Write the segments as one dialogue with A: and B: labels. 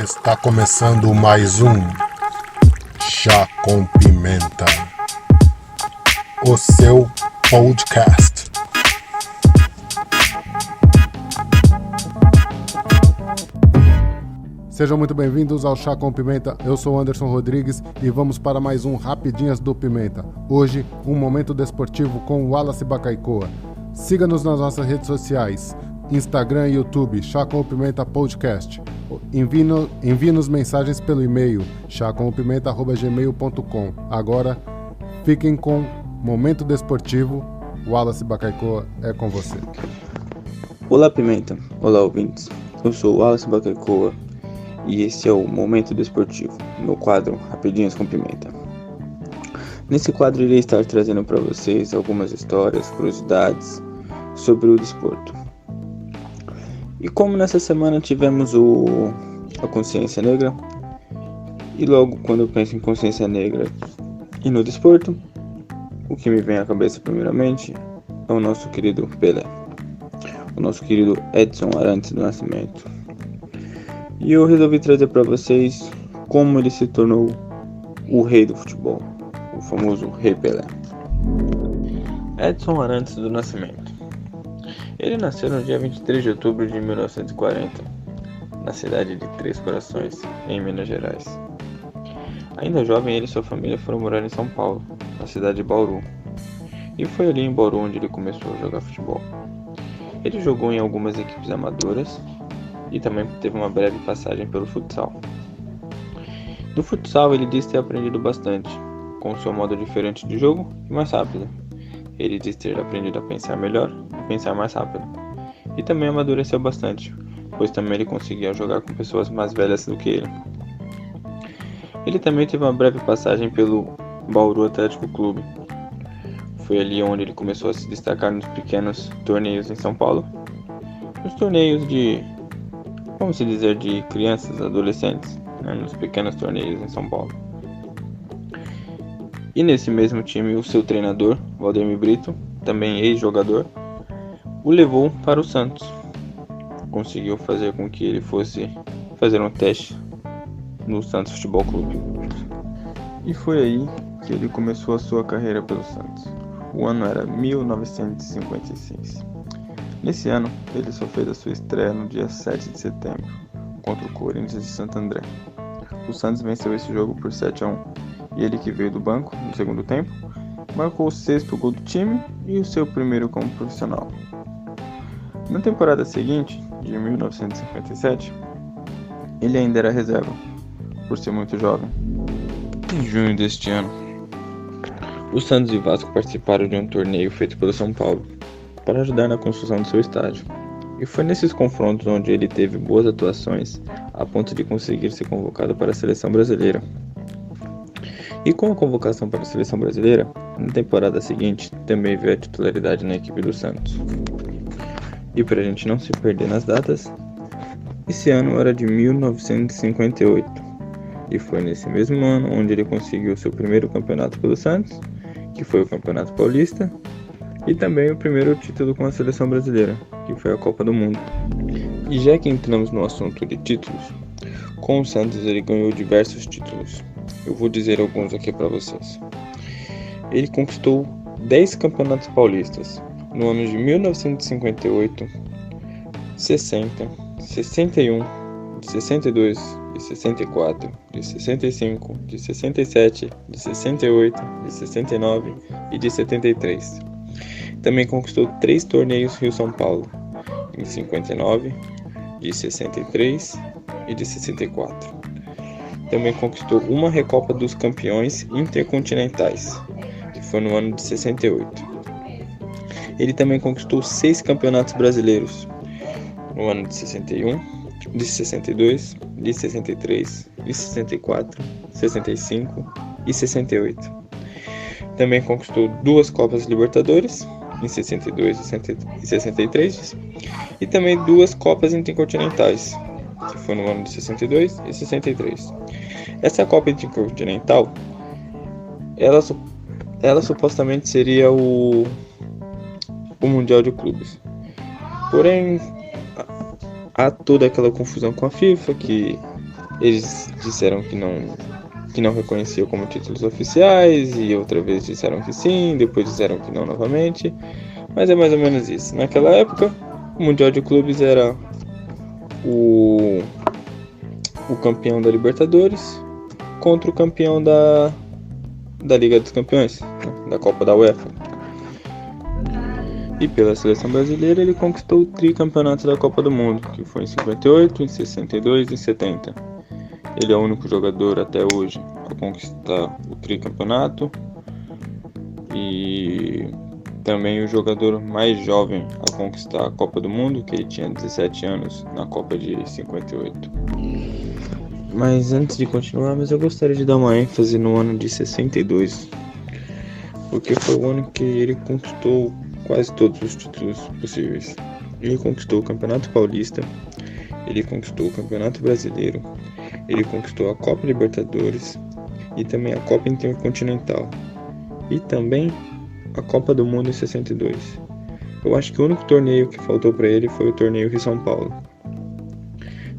A: Está começando mais um Chá com Pimenta, o seu podcast. Sejam muito bem-vindos ao Chá com Pimenta. Eu sou Anderson Rodrigues e vamos para mais um Rapidinhas do Pimenta. Hoje, um momento desportivo com o Wallace Bacaicoa. Siga-nos nas nossas redes sociais, Instagram e YouTube, Chá com Pimenta Podcast. Envie-nos mensagens pelo e-mail chacompimenta@gmail.com. Agora, fiquem com Momento Desportivo. Wallace Bacaicoa, é com você.
B: Olá Pimenta, olá ouvintes. Eu sou o Wallace Bacaicoa e esse é o Momento Desportivo, meu quadro Rapidinhas com Pimenta. Nesse quadro irei estar trazendo para vocês algumas histórias, curiosidades sobre o desporto. E como nessa semana tivemos a Consciência Negra, e logo quando eu penso em Consciência Negra e no desporto, o que me vem à cabeça primeiramente é o nosso querido Pelé, o nosso querido Edson Arantes do Nascimento. E eu resolvi trazer para vocês como ele se tornou o rei do futebol, o famoso Rei Pelé. Edson Arantes do Nascimento. Ele nasceu no dia 23 de outubro de 1940, na cidade de Três Corações, em Minas Gerais. Ainda jovem, ele e sua família foram morar em São Paulo, na cidade de Bauru. E foi ali em Bauru onde ele começou a jogar futebol. Ele jogou em algumas equipes amadoras e também teve uma breve passagem pelo futsal. No futsal, ele diz ter aprendido bastante, com seu modo diferente de jogo e mais rápido. Ele diz ter aprendido a pensar melhor e pensar mais rápido. E também amadureceu bastante, pois também ele conseguia jogar com pessoas mais velhas do que ele. Ele também teve uma breve passagem pelo Bauru Atlético Clube. Foi ali onde ele começou a se destacar nos pequenos torneios em São Paulo. Nos torneios de crianças, adolescentes, nos pequenos torneios em São Paulo. E nesse mesmo time, o seu treinador, Valdemir Brito, também ex-jogador, o levou para o Santos. Conseguiu fazer com que ele fosse fazer um teste no Santos Futebol Clube. E foi aí que ele começou a sua carreira pelo Santos. O ano era 1956. Nesse ano, ele só fez a sua estreia no dia 7 de setembro, contra o Corinthians de Santo André. O Santos venceu esse jogo por 7-1, e ele, que veio do banco no segundo tempo, marcou o 6º gol do time e o seu primeiro como profissional. Na temporada seguinte, de 1957, ele ainda era reserva, por ser muito jovem. Em junho deste ano, o Santos e o Vasco participaram de um torneio feito pelo São Paulo, para ajudar na construção do seu estádio. E foi nesses confrontos onde ele teve boas atuações, a ponto de conseguir ser convocado para a seleção brasileira. E com a convocação para a seleção brasileira, na temporada seguinte, também veio a titularidade na equipe do Santos. E para a gente não se perder nas datas, esse ano era de 1958, e foi nesse mesmo ano onde ele conseguiu seu primeiro campeonato pelo Santos, que foi o Campeonato Paulista, e também o primeiro título com a seleção brasileira, que foi a Copa do Mundo. E já que entramos no assunto de títulos, com o Santos ele ganhou diversos títulos. Eu vou dizer alguns aqui para vocês. Ele conquistou 10 campeonatos paulistas no ano de 1958, 60, 61, de 62, de 64, de 65, de 67, de 68, de 69 e de 73. Também conquistou 3 torneios Rio-São Paulo, em 59, de 63 e de 64. Também conquistou uma Recopa dos Campeões Intercontinentais, que foi no ano de 68. Ele também conquistou 6 campeonatos brasileiros, no ano de 61, de 62, de 63, de 64, 65 e 68. Também conquistou 2 Copas Libertadores, em 62 e 63, e também 2 Copas Intercontinentais, que foi no ano de 62 e 63. Essa Copa Intercontinental, ela supostamente seria o Mundial de Clubes. Porém, há toda aquela confusão com a FIFA, que Eles disseram que não reconheciam como títulos oficiais, e outra vez disseram que sim, depois disseram que não novamente, mas é mais ou menos isso. Naquela época, o Mundial de Clubes era o campeão da Libertadores contra o campeão da Liga dos Campeões, né, da Copa da UEFA. E pela seleção brasileira ele conquistou o tricampeonato da Copa do Mundo, que foi em 58, em 62 e em 70. Ele é o único jogador até hoje a conquistar o tricampeonato e também o jogador mais jovem a conquistar a Copa do Mundo, que ele tinha 17 anos na Copa de 58. Mas antes de continuar, eu gostaria de dar uma ênfase no ano de 62, porque foi o ano que ele conquistou quase todos os títulos possíveis. Ele conquistou o Campeonato Paulista, ele conquistou o Campeonato Brasileiro, ele conquistou a Copa Libertadores e também a Copa Intercontinental e também a Copa do Mundo em 62. Eu acho que o único torneio que faltou para ele foi o torneio Rio São Paulo.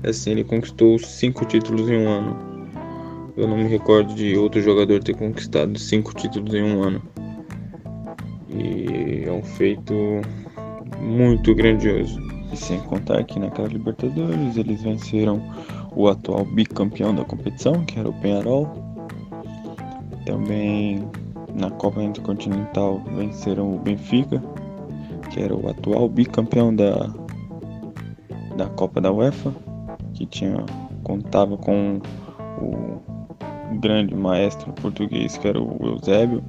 B: Assim, ele conquistou 5 títulos em um ano. Eu não me recordo de outro jogador ter conquistado 5 títulos em um ano. E é um feito muito grandioso. E sem contar que naquela Libertadores eles venceram o atual bicampeão da competição, que era o Peñarol. Também na Copa Intercontinental venceram o Benfica, que era o atual bicampeão da Copa da UEFA, que contava com o grande maestro português, que era o Eusébio.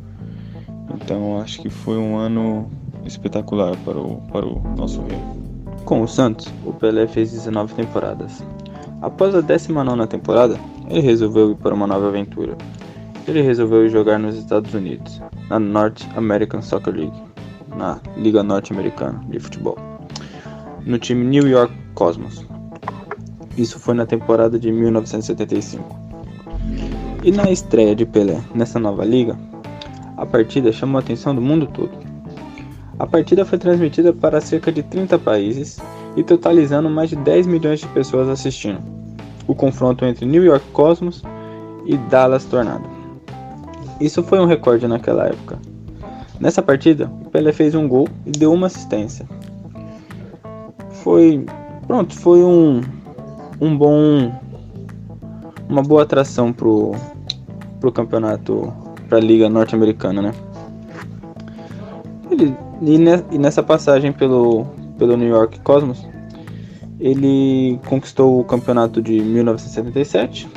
B: Então acho que foi um ano espetacular para o nosso rei. Com o Santos, o Pelé fez 19 temporadas. Após a 19ª temporada, ele resolveu ir para uma nova aventura. Ele resolveu jogar nos Estados Unidos, na North American Soccer League, na Liga Norte-Americana de Futebol, no time New York Cosmos. Isso foi na temporada de 1975. E na estreia de Pelé nessa nova liga, a partida chamou a atenção do mundo todo. A partida foi transmitida para cerca de 30 países e totalizando mais de 10 milhões de pessoas assistindo o confronto entre New York Cosmos e Dallas Tornado. Isso foi um recorde naquela época. Nessa partida, o Pelé fez um gol e deu uma assistência. Foi uma boa atração pro campeonato, pra Liga Norte-Americana, né? E nessa passagem pelo New York Cosmos, ele conquistou o campeonato de 1977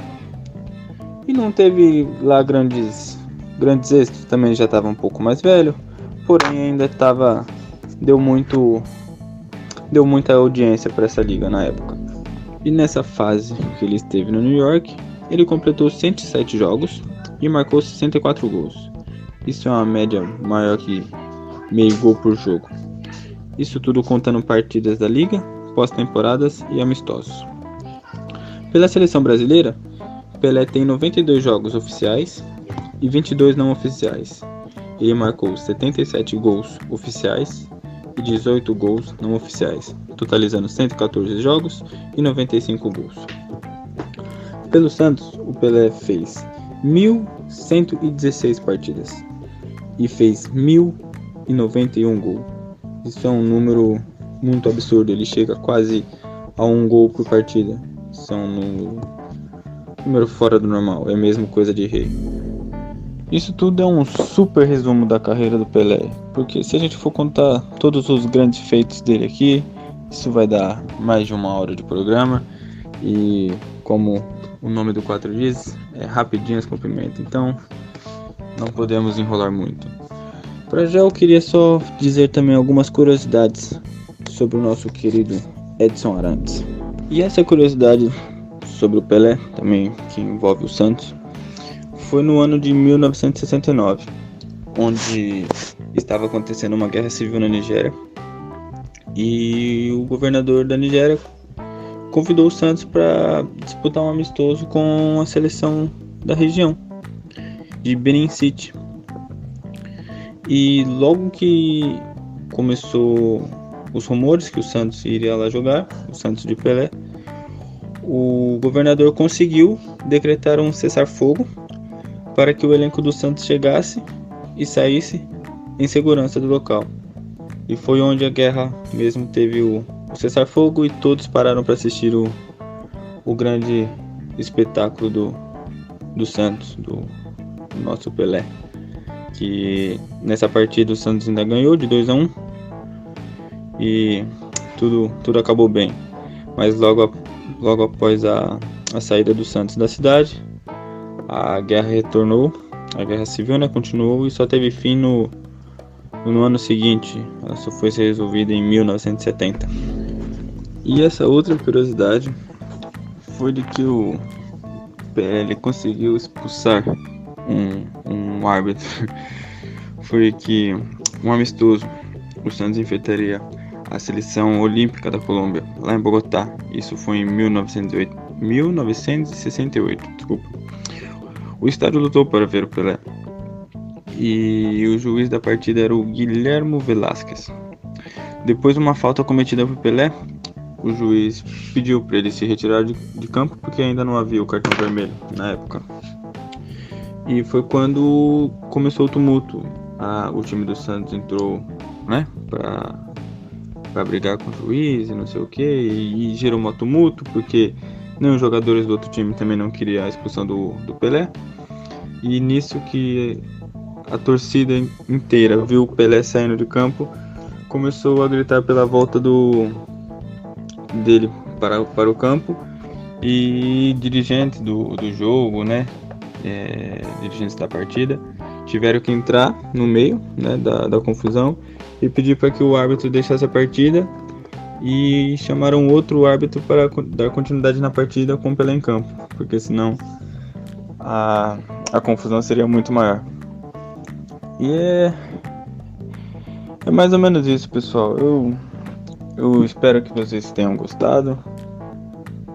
B: e não teve lá grandes êxitos, também já estava um pouco mais velho, porém ainda deu muita audiência para essa liga na época. E nessa fase que ele esteve no New York, ele completou 107 jogos e marcou 64 gols. Isso é uma média maior que meio gol por jogo. Isso tudo contando partidas da liga, pós-temporadas e amistosos. Pela seleção brasileira, Pelé tem 92 jogos oficiais e 22 não oficiais. Ele marcou 77 gols oficiais e 18 gols não oficiais, totalizando 114 jogos e 95 gols. Pelo Santos, o Pelé fez 1.116 partidas e fez 1.091 gols. Isso é um número muito absurdo, ele chega quase a um gol por partida. Isso é um número fora do normal, é mesmo coisa de rei. Isso tudo é um super resumo da carreira do Pelé, porque se a gente for contar todos os grandes feitos dele aqui, isso vai dar mais de 1 hora de programa, e como o nome do quadro diz, é rapidinhas com pimenta, então não podemos enrolar muito. Para já eu queria só dizer também algumas curiosidades sobre o nosso querido Edson Arantes. E essa curiosidade sobre o Pelé, também que envolve o Santos, foi no ano de 1969, onde estava acontecendo uma guerra civil na Nigéria, e o governador da Nigéria convidou o Santos para disputar um amistoso com a seleção da região, de Benin City. E logo que começou os rumores que o Santos iria lá jogar, o Santos de Pelé, o governador conseguiu decretar um cessar-fogo para que o elenco do Santos chegasse e saísse em segurança do local. E foi onde a guerra mesmo teve o cessar-fogo e todos pararam para assistir o grande espetáculo do Santos, do nosso Pelé. Que nessa partida o Santos ainda ganhou de 2-1 e tudo acabou bem. Mas logo após a saída do Santos da cidade, a guerra retornou, a guerra civil, né, continuou e só teve fim no ano seguinte. Ela só foi ser resolvida em 1970. E essa outra curiosidade foi de que o PL conseguiu expulsar um árbitro. Foi que um amistoso, o Santos enfrentaria a seleção olímpica da Colômbia, lá em Bogotá. Isso foi em 1968. Desculpa. O estádio lutou para ver o Pelé. E o juiz da partida era o Guilhermo Velázquez. Depois de uma falta cometida por Pelé, o juiz pediu para ele se retirar de campo porque ainda não havia o cartão vermelho na época. E foi quando começou o tumulto. O time do Santos entrou, né, para brigar com o juiz e não sei o que, e gerou um tumulto porque nem os jogadores do outro time também não queriam a expulsão do Pelé. E nisso que a torcida inteira viu o Pelé saindo de campo, começou a gritar pela volta dele para o campo, e dirigentes do jogo, né, dirigentes da partida, tiveram que entrar no meio, né, da confusão e pedir para que o árbitro deixasse a partida, e chamaram outro árbitro para dar continuidade na partida com o Pelé em campo, porque senão a confusão seria muito maior. E é mais ou menos isso, pessoal. Eu espero que vocês tenham gostado,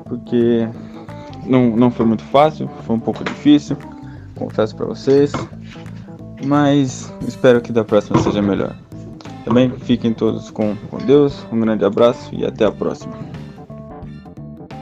B: porque não foi muito fácil, foi um pouco difícil, confesso para vocês, mas espero que da próxima seja melhor. Também fiquem todos com Deus, um grande abraço e até a próxima.